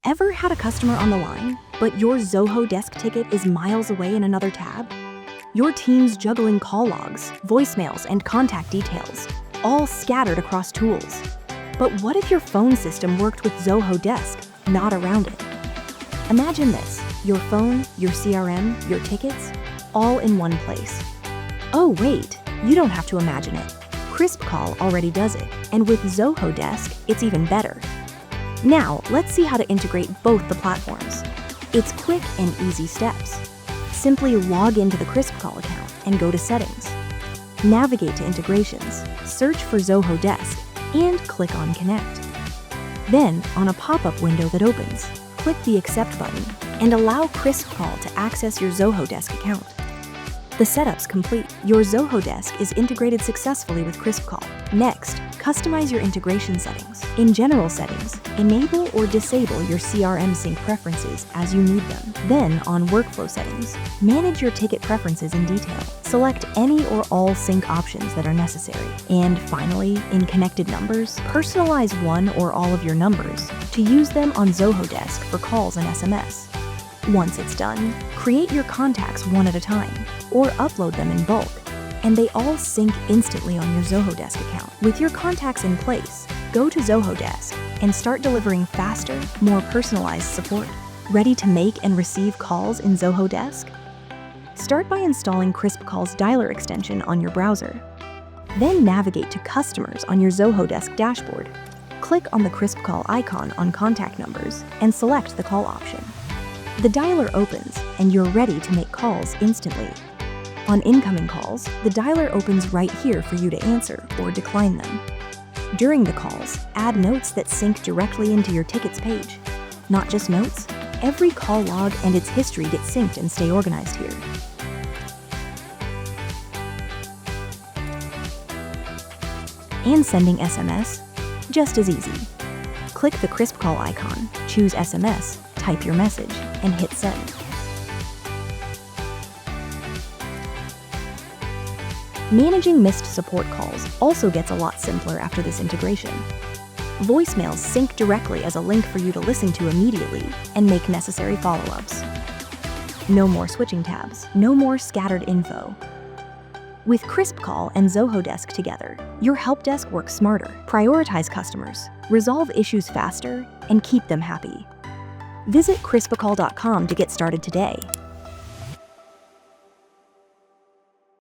Ever had a customer on the line, but your ZohoDesk ticket is miles away in another tab? Your team's juggling call logs, voicemails, and contact details, all scattered across tools. But what if your phone system worked with ZohoDesk, not around it? Imagine this: your phone, your CRM, your tickets, all in one place. Oh wait, you don't have to imagine it. KrispCall already does it, and with ZohoDesk, it's even better. Now, let's see how to integrate both the platforms. It's quick and easy steps. Simply log into the KrispCall account and go to Settings. Navigate to Integrations, search for ZohoDesk, and click on Connect. Then, on a pop-up window that opens, click the Accept button and allow KrispCall to access your ZohoDesk account. The setup's complete. Your ZohoDesk is integrated successfully with KrispCall. Next, customize your integration settings. In General Settings, enable or disable your CRM sync preferences as you need them. Then, on Workflow Settings, manage your ticket preferences in detail. Select any or all sync options that are necessary. And finally, in Connected Numbers, personalize one or all of your numbers to use them on ZohoDesk for calls and SMS. Once it's done, create your contacts one at a time, or upload them in bulk, and they all sync instantly on your ZohoDesk account. With your contacts in place, go to ZohoDesk and start delivering faster, more personalized support. Ready to make and receive calls in ZohoDesk? Start by installing KrispCall's dialer extension on your browser. Then navigate to Customers on your ZohoDesk dashboard. Click on the KrispCall icon on Contact Numbers and select the call option. The dialer opens, and you're ready to make calls instantly. On incoming calls, the dialer opens right here for you to answer or decline them. During the calls, add notes that sync directly into your tickets page. Not just notes, every call log and its history get synced and stay organized here. And sending SMS? Just as easy. Click the KrispCall icon, choose SMS, type your message, and hit send. Managing missed support calls also gets a lot simpler after this integration. Voicemails sync directly as a link for you to listen to immediately and make necessary follow-ups. No more switching tabs, no more scattered info. With KrispCall and ZohoDesk together, your help desk works smarter, prioritize customers, resolve issues faster, and keep them happy. Visit KrispCall.com to get started today.